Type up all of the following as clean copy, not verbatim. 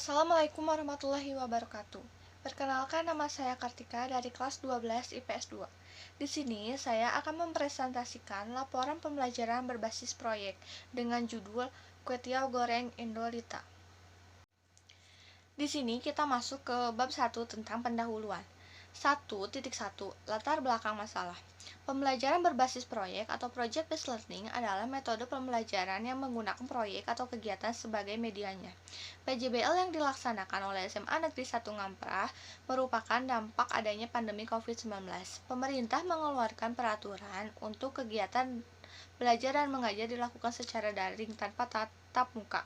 Assalamualaikum warahmatullahi wabarakatuh. Perkenalkan, nama saya Kartika dari kelas 12 IPS 2. Di sini saya akan mempresentasikan laporan pembelajaran berbasis proyek dengan judul Kuetiau Goreng Indolita. Di sini kita masuk ke bab 1 tentang pendahuluan. 1.1 Latar belakang masalah. Pembelajaran berbasis proyek atau project based learning adalah metode pembelajaran yang menggunakan proyek atau kegiatan sebagai medianya. PJBL yang dilaksanakan oleh SMA Negeri 1 Ngamprah merupakan dampak adanya pandemi COVID-19. Pemerintah mengeluarkan peraturan untuk kegiatan belajar dan mengajar dilakukan secara daring tanpa tatap muka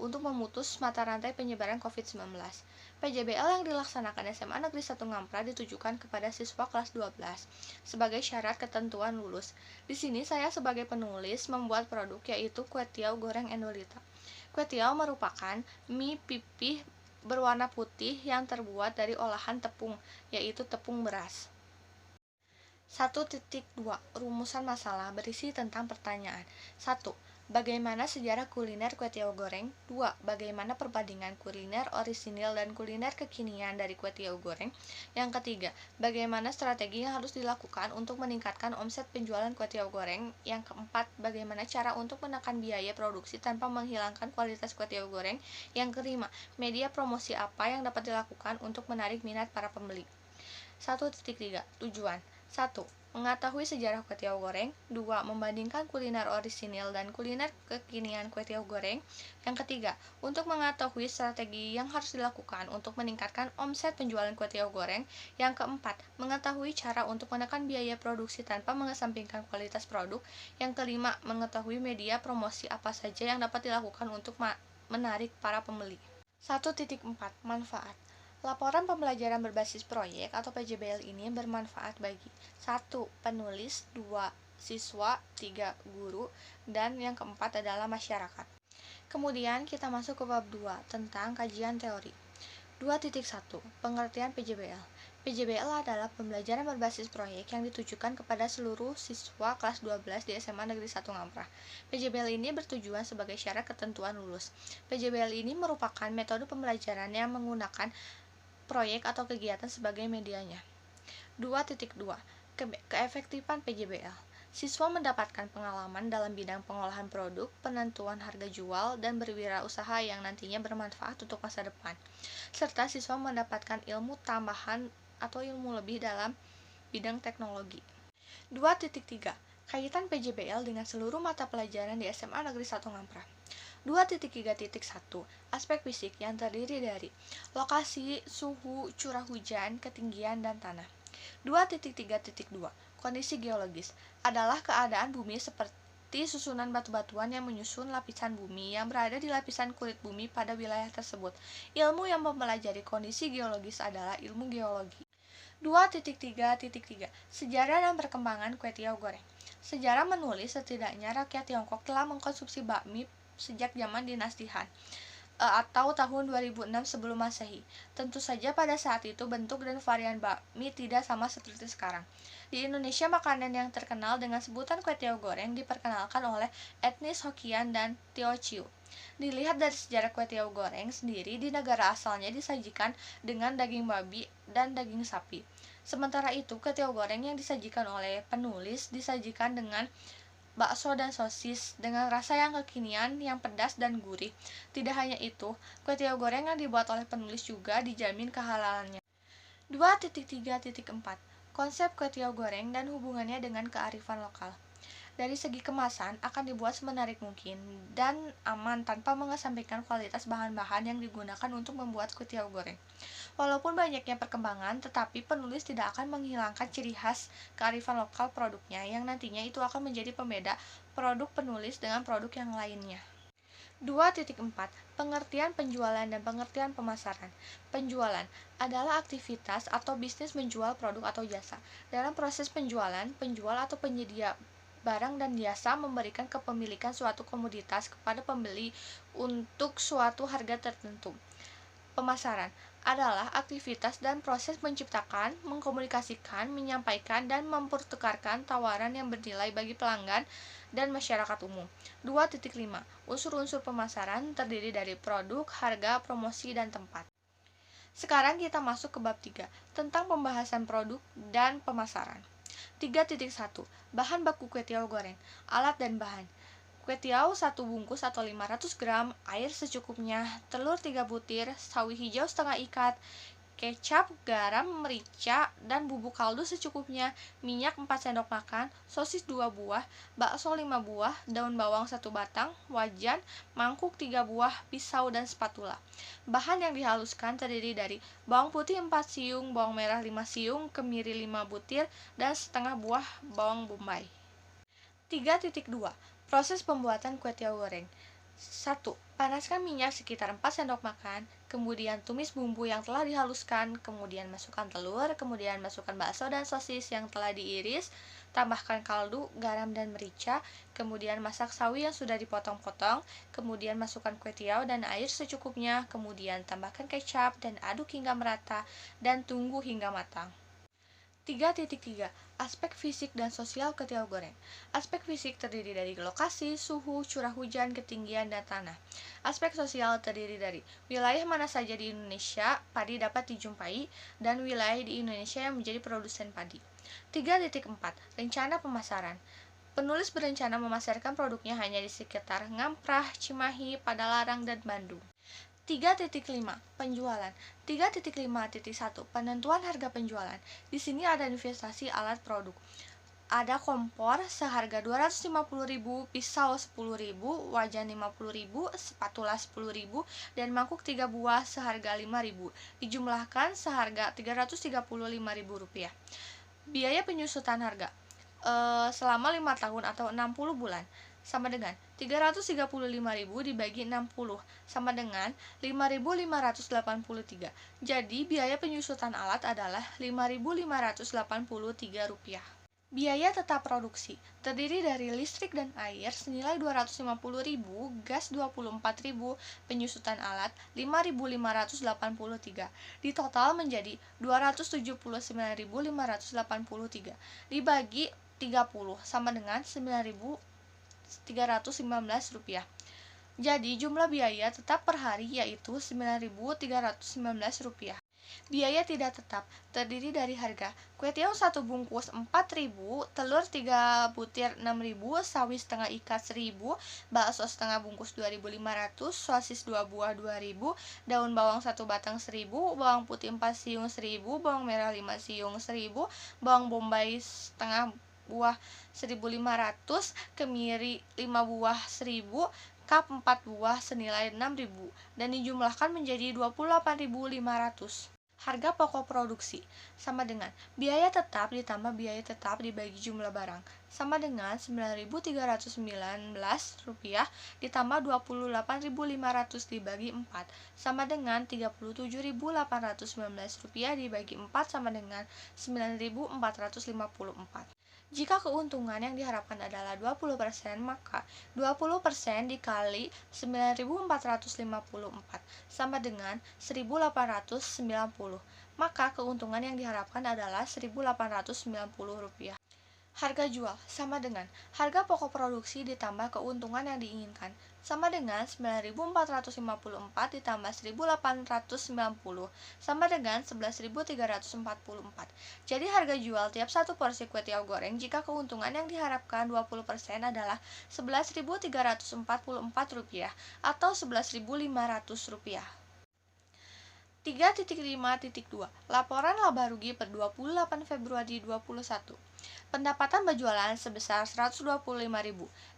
untuk memutus mata rantai penyebaran COVID-19. PJBL yang dilaksanakan SMA Negeri 1 Ngamprah ditujukan kepada siswa kelas 12 sebagai syarat ketentuan lulus. Di sini saya sebagai penulis membuat produk yaitu Kuetiau Goreng Indolita. Kuetiau merupakan mie pipih berwarna putih yang terbuat dari olahan tepung, yaitu tepung beras. 1.2 Rumusan masalah berisi tentang pertanyaan. 1. Bagaimana sejarah kuliner Kuetiau Goreng? 2. Bagaimana perbandingan kuliner orisinil dan kuliner kekinian dari Kuetiau Goreng? Yang ketiga, bagaimana strategi yang harus dilakukan untuk meningkatkan omset penjualan Kuetiau Goreng? Yang keempat, bagaimana cara untuk menekan biaya produksi tanpa menghilangkan kualitas Kuetiau Goreng? Yang kelima, media promosi apa yang dapat dilakukan untuk menarik minat para pembeli? 1.3 Tujuan. 1. Mengetahui sejarah Kuetiau Goreng. 2. Membandingkan kuliner orisinil dan kuliner kekinian Kuetiau Goreng. Yang ketiga, untuk mengetahui strategi yang harus dilakukan untuk meningkatkan omset penjualan Kuetiau Goreng. Yang keempat, mengetahui cara untuk menekan biaya produksi tanpa mengesampingkan kualitas produk. Yang kelima, mengetahui media promosi apa saja yang dapat dilakukan untuk menarik para pembeli. 1.4 Manfaat. Laporan pembelajaran berbasis proyek atau PJBL ini bermanfaat bagi 1. Penulis, 2. Siswa, 3. Guru, dan yang keempat adalah masyarakat. Kemudian kita masuk ke bab 2 tentang kajian teori. 2.1 Pengertian PJBL. PJBL adalah pembelajaran berbasis proyek yang ditujukan kepada seluruh siswa kelas 12 di SMA Negeri 1 Ngamprah. PJBL ini bertujuan sebagai syarat ketentuan lulus. PJBL ini merupakan metode pembelajaran yang menggunakan proyek atau kegiatan sebagai medianya. 2.2 Keefektifan PJBL. Siswa mendapatkan pengalaman dalam bidang pengolahan produk, penentuan harga jual, dan berwirausaha yang nantinya bermanfaat untuk masa depan. Serta siswa mendapatkan ilmu tambahan atau ilmu lebih dalam bidang teknologi. 2.3 Kaitan PJBL dengan seluruh mata pelajaran di SMA Negeri 1 Ngamprah. 2.3.1 Aspek fisik yang terdiri dari lokasi, suhu, curah hujan, ketinggian, dan tanah. 2.3.2 Kondisi geologis adalah keadaan bumi seperti susunan batu-batuan yang menyusun lapisan bumi yang berada di lapisan kulit bumi pada wilayah tersebut. Ilmu yang mempelajari kondisi geologis adalah ilmu geologi. 2.3.3 Sejarah dan perkembangan Kuetiau Goreng. Sejarah menulis setidaknya rakyat Tiongkok telah mengkonsumsi bakmi sejak zaman dinasti Han atau tahun 2006 sebelum Masehi. Tentu saja pada saat itu bentuk dan varian bakmi tidak sama seperti sekarang. Di Indonesia, makanan yang terkenal dengan sebutan Kuetiau Goreng diperkenalkan oleh etnis Hokkien dan Teochew. Dilihat dari sejarah Kuetiau Goreng sendiri, di negara asalnya disajikan dengan daging babi dan daging sapi. Sementara itu, Kuetiau Goreng yang disajikan oleh penulis disajikan dengan bakso dan sosis dengan rasa yang kekinian, yang pedas dan gurih. Tidak hanya itu, Kuetiau Goreng yang dibuat oleh penulis juga dijamin kehalalannya. 2.3.4 Konsep Kuetiau Goreng dan hubungannya dengan kearifan lokal. Dari segi kemasan akan dibuat semenarik mungkin dan aman tanpa mengesampingkan kualitas bahan-bahan yang digunakan untuk membuat Kuetiau Goreng. Walaupun banyaknya perkembangan, tetapi penulis tidak akan menghilangkan ciri khas kearifan lokal produknya yang nantinya itu akan menjadi pembeda produk penulis dengan produk yang lainnya. 2.4 Pengertian penjualan dan pengertian pemasaran. Penjualan adalah aktivitas atau bisnis menjual produk atau jasa. Dalam proses penjualan, penjual atau penyedia barang dan jasa memberikan kepemilikan suatu komoditas kepada pembeli untuk suatu harga tertentu. Pemasaran adalah aktivitas dan proses menciptakan, mengkomunikasikan, menyampaikan, dan mempertukarkan tawaran yang bernilai bagi pelanggan dan masyarakat umum. 2.5. Unsur-unsur pemasaran terdiri dari produk, harga, promosi, dan tempat. Sekarang kita masuk ke bab 3, tentang pembahasan produk dan pemasaran. 3.1. Bahan baku kue tiaw goreng, alat dan bahan. Kue tiaw 1 bungkus atau 500 gram, air secukupnya, telur 3 butir, sawi hijau setengah ikat, kecap, garam, merica, dan bubuk kaldu secukupnya, minyak 4 sendok makan, sosis 2 buah, bakso 5 buah, daun bawang 1 batang, wajan, mangkuk 3 buah, pisau, dan spatula. Bahan yang dihaluskan terdiri dari bawang putih 4 siung, bawang merah 5 siung, kemiri 5 butir, dan setengah buah bawang bombay. 3.2. Proses pembuatan kue tiaw goreng. 1. Panaskan minyak sekitar 4 sendok makan, kemudian tumis bumbu yang telah dihaluskan, kemudian masukkan telur, kemudian masukkan bakso dan sosis yang telah diiris, tambahkan kaldu, garam, dan merica, kemudian masak sawi yang sudah dipotong-potong, kemudian masukkan kue tiaw dan air secukupnya, kemudian tambahkan kecap dan aduk hingga merata, dan tunggu hingga matang. 3.3. Aspek fisik dan sosial kue tiaw goreng. Aspek fisik terdiri dari lokasi, suhu, curah hujan, ketinggian, dan tanah. Aspek sosial terdiri dari wilayah mana saja di Indonesia padi dapat dijumpai, dan wilayah di Indonesia yang menjadi produsen padi. 3.4. Rencana pemasaran. Penulis berencana memasarkan produknya hanya di sekitar Ngamprah, Cimahi, Padalarang, dan Bandung. 3.5. Penjualan. 3.5.1. Penentuan harga penjualan. Di sini ada investasi alat produk. Ada kompor seharga 250.000, pisau 10.000, wajan 50.000, spatula 10.000, dan mangkuk 3 buah seharga 5.000. Dijumlahkan seharga Rp335.000. Biaya penyusutan harga selama 5 tahun atau 60 bulan sama dengan 335.000 dibagi 60 sama dengan 5.583. Jadi biaya penyusutan alat adalah Rp5.583. Biaya tetap produksi terdiri dari listrik dan air senilai 250.000, gas 24.000, penyusutan alat 5.583. Di total menjadi 279.583 dibagi 30 sama dengan 9.319 rupiah. Jadi jumlah biaya tetap per hari yaitu 9.319 rupiah. Biaya tidak tetap terdiri dari harga kue tiaw 1 bungkus 4.000, telur 3 butir 6.000, sawi setengah ikat 1.000, bakso setengah bungkus 2.500, sosis 2 buah 2.000, daun bawang 1 batang 1.000, bawang putih 4 siung 1.000, bawang merah 5 siung 1.000, bawang bombay setengah buah 1.500, kemiri 5 buah 1.000, kap 4 buah senilai 6.000 dan dijumlahkan menjadi 28.500. Harga pokok produksi sama dengan biaya tetap ditambah biaya tetap dibagi jumlah barang sama dengan Rp9.319 ditambah Rp28.500 dibagi 4 sama dengan Rp37.819 dibagi 4 sama dengan Rp9.454. Jika keuntungan yang diharapkan adalah 20%, maka 20% dikali 9.454 sama dengan 1.890. Maka keuntungan yang diharapkan adalah Rp1.890. Harga jual sama dengan harga pokok produksi ditambah keuntungan yang diinginkan sama dengan 9.454 ditambah 1.890 sama dengan 11.344. Jadi harga jual tiap satu porsi kue tiaw goreng jika keuntungan yang diharapkan 20% adalah Rp11.344 atau Rp11.500. 3.5.2. Laporan laba rugi per 28 Februari 2021. Pendapatan berjualan sebesar 125.000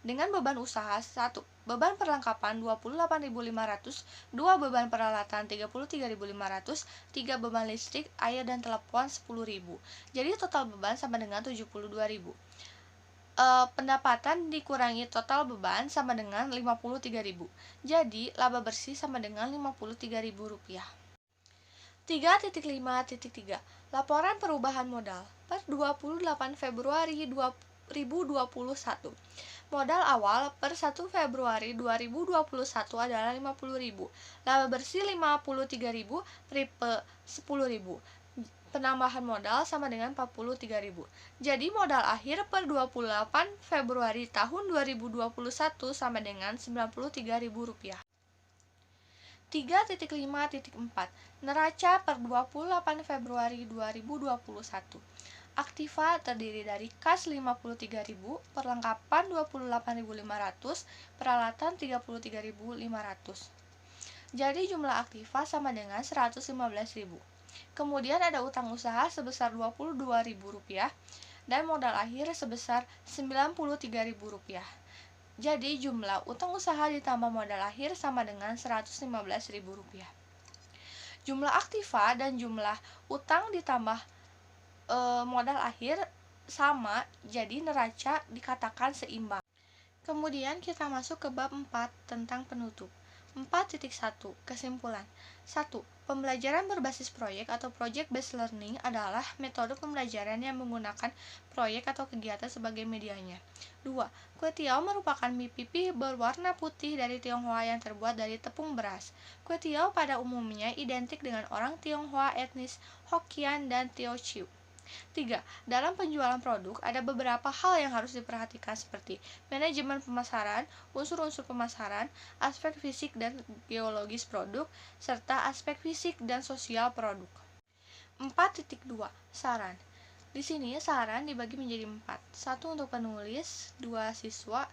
dengan beban usaha 1. Beban perlengkapan 28.500, 2 beban peralatan 33.500, 3 beban listrik, air dan telepon 10.000. Jadi total beban sama dengan 72.000. Pendapatan dikurangi total beban sama dengan 53.000. Jadi laba bersih sama dengan Rp53.000. 3.5.3. Laporan perubahan modal per 28 Februari Modal awal per 1 Februari 2021 adalah 50.000. Laba bersih 53.000, Pripe 10.000. Penambahan modal sama dengan 43.000. Jadi modal akhir per 28 Februari tahun 2021 sama dengan Rp93.000. 3.5.4 Neraca per 28 Februari 2021. Aktiva terdiri dari kas 53.000, perlengkapan 28.500, peralatan 33.500. Jadi jumlah aktiva sama dengan 115.000. Kemudian ada utang usaha sebesar Rp22.000 dan modal akhir sebesar Rp93.000. Jadi jumlah utang usaha ditambah modal akhir sama dengan Rp115.000. Jumlah aktiva dan jumlah utang ditambah modal akhir sama, jadi neraca dikatakan seimbang. Kemudian kita masuk ke bab 4 tentang penutup. 4.1 Kesimpulan. 1. Pembelajaran berbasis proyek atau project based learning adalah metode pembelajaran yang menggunakan proyek atau kegiatan sebagai medianya. 2. Kue tiaw merupakan mie pipih berwarna putih dari Tionghoa yang terbuat dari tepung beras. Kue tiaw pada umumnya identik dengan orang Tionghoa etnis Hokkien dan Teochew. 3. Dalam penjualan produk, ada beberapa hal yang harus diperhatikan seperti manajemen pemasaran, unsur-unsur pemasaran, aspek fisik dan geologis produk, serta aspek fisik dan sosial produk. 4.2 Saran. Di sini saran dibagi menjadi 4. 1 untuk penulis, 2 siswa,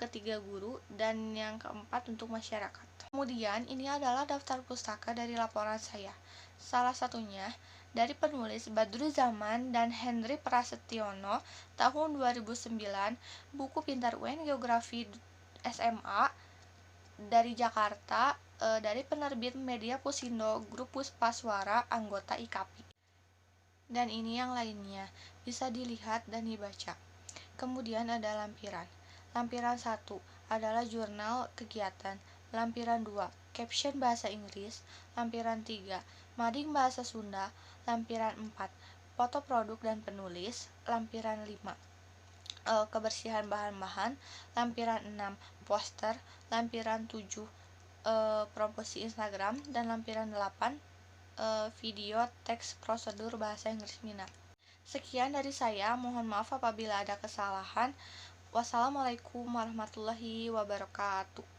3 guru, dan yang keempat untuk masyarakat. Kemudian ini adalah daftar pustaka dari laporan saya. Salah satunya dari penulis Badru Zaman dan Henry Prasetyono tahun 2009, buku Pintar UN Geografi SMA dari Jakarta, dari penerbit Media Pusindo Grup Puspaswara anggota IKAPI. Dan ini yang lainnya, bisa dilihat dan dibaca. Kemudian ada lampiran. Lampiran 1 adalah jurnal kegiatan. Lampiran 2 caption bahasa Inggris. Lampiran 3 mading bahasa Sunda. Lampiran 4 foto produk dan penulis. Lampiran 5 kebersihan bahan-bahan. Lampiran 6 poster. Lampiran 7 promosi Instagram. Dan lampiran 8 video teks prosedur bahasa Inggris minat. Sekian dari saya, mohon maaf apabila ada kesalahan. Wassalamualaikum warahmatullahi wabarakatuh.